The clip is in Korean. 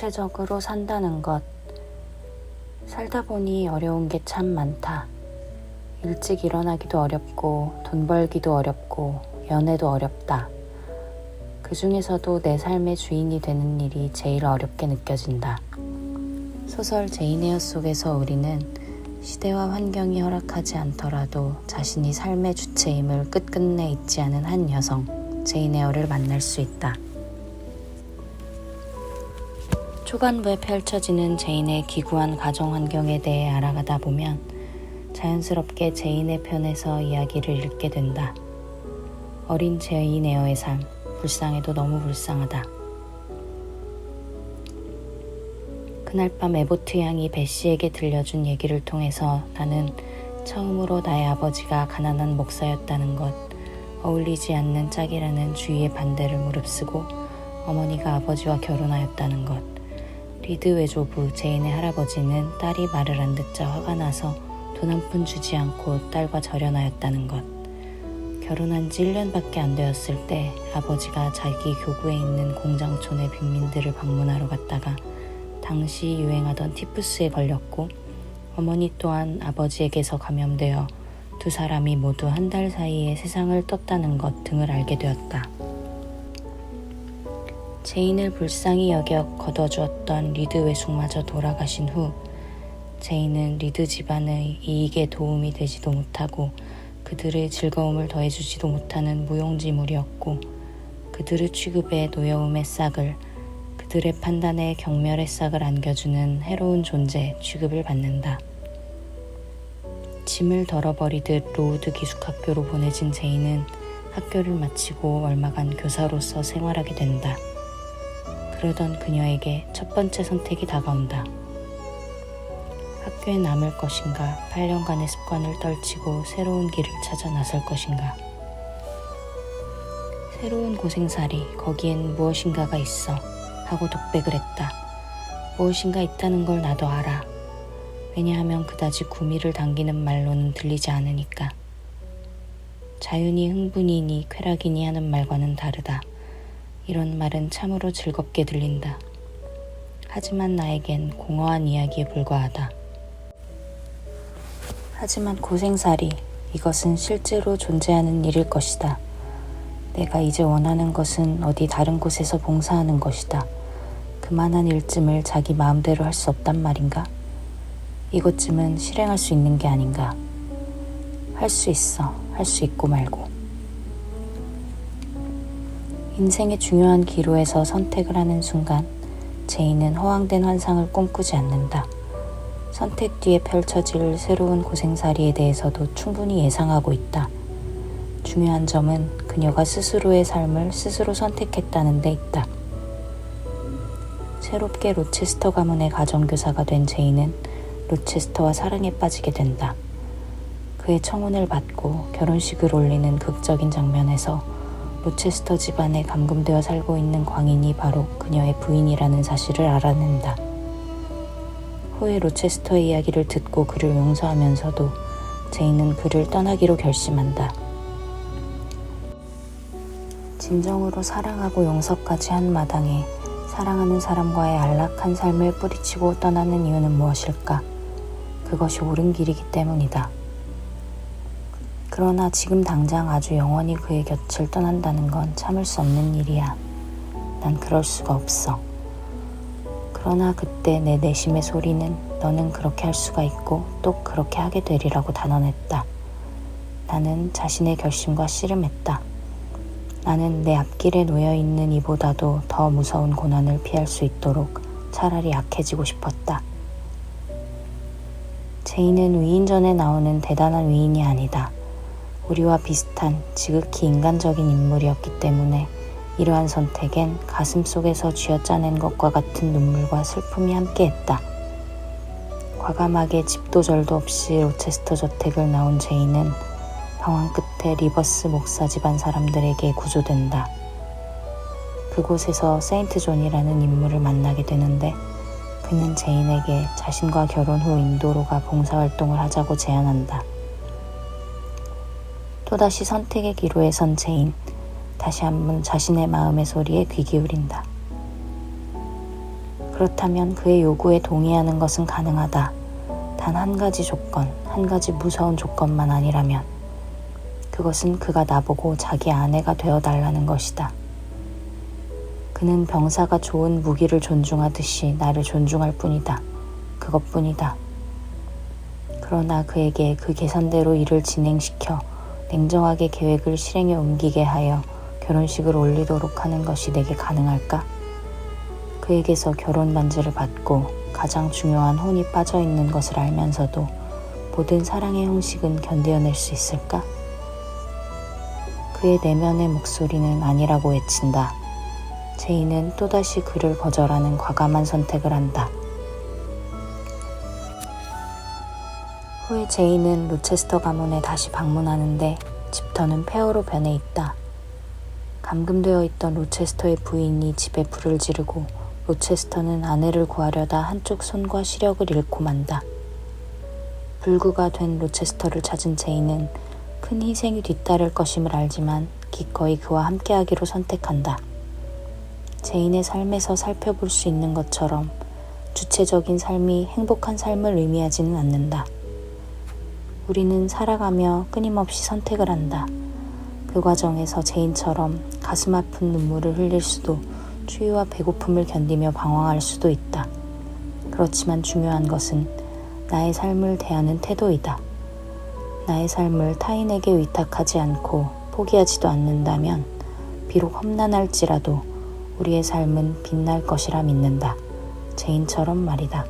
구체적으로 산다는 것. 살다 보니 어려운 게 참 많다. 일찍 일어나기도 어렵고, 돈 벌기도 어렵고, 연애도 어렵다. 그 중에서도 내 삶의 주인이 되는 일이 제일 어렵게 느껴진다. 소설 제인 에어 속에서 우리는 시대와 환경이 허락하지 않더라도 자신이 삶의 주체임을 끝끝내 잊지 않은 한 여성, 제인 에어를 만날 수 있다. 초반부에 펼쳐지는 제인의 기구한 가정 환경에 대해 알아가다 보면 자연스럽게 제인의 편에서 이야기를 읽게 된다. 어린 제인 에어의 삶, 불쌍해도 너무 불쌍하다. 그날 밤 에보트 양이 베시에게 들려준 얘기를 통해서 나는 처음으로 나의 아버지가 가난한 목사였다는 것, 어울리지 않는 짝이라는 주위의 반대를 무릅쓰고 어머니가 아버지와 결혼하였다는 것, 리드 외조부 제인의 할아버지는 딸이 말을 안 듣자 화가 나서 돈 한 푼 주지 않고 딸과 절연하였다는 것, 결혼한 지 1년밖에 안 되었을 때 아버지가 자기 교구에 있는 공장촌의 빈민들을 방문하러 갔다가 당시 유행하던 티푸스에 걸렸고 어머니 또한 아버지에게서 감염되어 두 사람이 모두 한 달 사이에 세상을 떴다는 것 등을 알게 되었다. 제인을 불쌍히 여겨 거둬주었던 리드 외숙마저 돌아가신 후 제인은 리드 집안의 이익에 도움이 되지도 못하고 그들의 즐거움을 더해주지도 못하는 무용지물이었고 그들의 취급에 노여움의 싹을, 그들의 판단에 경멸의 싹을 안겨주는 해로운 존재 취급을 받는다. 짐을 덜어버리듯 로우드 기숙학교로 보내진 제인은 학교를 마치고 얼마간 교사로서 생활하게 된다. 그러던 그녀에게 첫 번째 선택이 다가온다. 학교에 남을 것인가, 8년간의 습관을 떨치고 새로운 길을 찾아 나설 것인가. 새로운 고생살이, 거기엔 무엇인가가 있어 하고 독백을 했다. 무엇인가 있다는 걸 나도 알아. 왜냐하면 그다지 구미를 당기는 말로는 들리지 않으니까. 자윤이 흥분이니 쾌락이니 하는 말과는 다르다. 이런 말은 참으로 즐겁게 들린다. 하지만 나에겐 공허한 이야기에 불과하다. 하지만 고생살이, 이것은 실제로 존재하는 일일 것이다. 내가 이제 원하는 것은 어디 다른 곳에서 봉사하는 것이다. 그만한 일쯤을 자기 마음대로 할 수 없단 말인가? 이것쯤은 실행할 수 있는 게 아닌가? 할 수 있어. 할 수 있고 말고. 인생의 중요한 기로에서 선택을 하는 순간 제인은 허황된 환상을 꿈꾸지 않는다. 선택 뒤에 펼쳐질 새로운 고생살이에 대해서도 충분히 예상하고 있다. 중요한 점은 그녀가 스스로의 삶을 스스로 선택했다는 데 있다. 새롭게 로체스터 가문의 가정교사가 된 제인은 로체스터와 사랑에 빠지게 된다. 그의 청혼을 받고 결혼식을 올리는 극적인 장면에서 로체스터 집안에 감금되어 살고 있는 광인이 바로 그녀의 부인이라는 사실을 알아낸다. 후에 로체스터의 이야기를 듣고 그를 용서하면서도 제인은 그를 떠나기로 결심한다. 진정으로 사랑하고 용서까지 한 마당에 사랑하는 사람과의 안락한 삶을 뿌리치고 떠나는 이유는 무엇일까? 그것이 옳은 길이기 때문이다. 그러나 지금 당장 아주 영원히 그의 곁을 떠난다는 건 참을 수 없는 일이야. 난 그럴 수가 없어. 그러나 그때 내 내심의 소리는 너는 그렇게 할 수가 있고 또 그렇게 하게 되리라고 단언했다. 나는 자신의 결심과 씨름했다. 나는 내 앞길에 놓여있는 이보다도 더 무서운 고난을 피할 수 있도록 차라리 약해지고 싶었다. 제인은 위인전에 나오는 대단한 위인이 아니다. 우리와 비슷한 지극히 인간적인 인물이었기 때문에 이러한 선택엔 가슴 속에서 쥐어짜낸 것과 같은 눈물과 슬픔이 함께했다. 과감하게 집도 절도 없이 로체스터 저택을 나온 제인은 방황 끝에 리버스 목사 집안 사람들에게 구조된다. 그곳에서 세인트 존이라는 인물을 만나게 되는데 그는 제인에게 자신과 결혼 후 인도로 가 봉사활동을 하자고 제안한다. 또다시 선택의 기로에 선 제인, 다시 한번 자신의 마음의 소리에 귀 기울인다. 그렇다면 그의 요구에 동의하는 것은 가능하다. 단 한 가지 조건, 한 가지 무서운 조건만 아니라면. 그것은 그가 나보고 자기 아내가 되어달라는 것이다. 그는 병사가 좋은 무기를 존중하듯이 나를 존중할 뿐이다. 그것뿐이다. 그러나 그에게 그 계산대로 일을 진행시켜 냉정하게 계획을 실행에 옮기게 하여 결혼식을 올리도록 하는 것이 내게 가능할까? 그에게서 결혼 반지를 받고 가장 중요한 혼이 빠져있는 것을 알면서도 모든 사랑의 형식은 견뎌낼 수 있을까? 그의 내면의 목소리는 아니라고 외친다. 제이는 또다시 그를 거절하는 과감한 선택을 한다. 후에 제이는 로체스터 가문에 다시 방문하는데 집터는 폐허로 변해 있다. 감금되어 있던 로체스터의 부인이 집에 불을 지르고 로체스터는 아내를 구하려다 한쪽 손과 시력을 잃고 만다. 불구가 된 로체스터를 찾은 제이는 큰 희생이 뒤따를 것임을 알지만 기꺼이 그와 함께하기로 선택한다. 제인의 삶에서 살펴볼 수 있는 것처럼 주체적인 삶이 행복한 삶을 의미하지는 않는다. 우리는 살아가며 끊임없이 선택을 한다. 그 과정에서 제인처럼 가슴 아픈 눈물을 흘릴 수도 추위와 배고픔을 견디며 방황할 수도 있다. 그렇지만 중요한 것은 나의 삶을 대하는 태도이다. 나의 삶을 타인에게 위탁하지 않고 포기하지도 않는다면 비록 험난할지라도 우리의 삶은 빛날 것이라 믿는다. 제인처럼 말이다.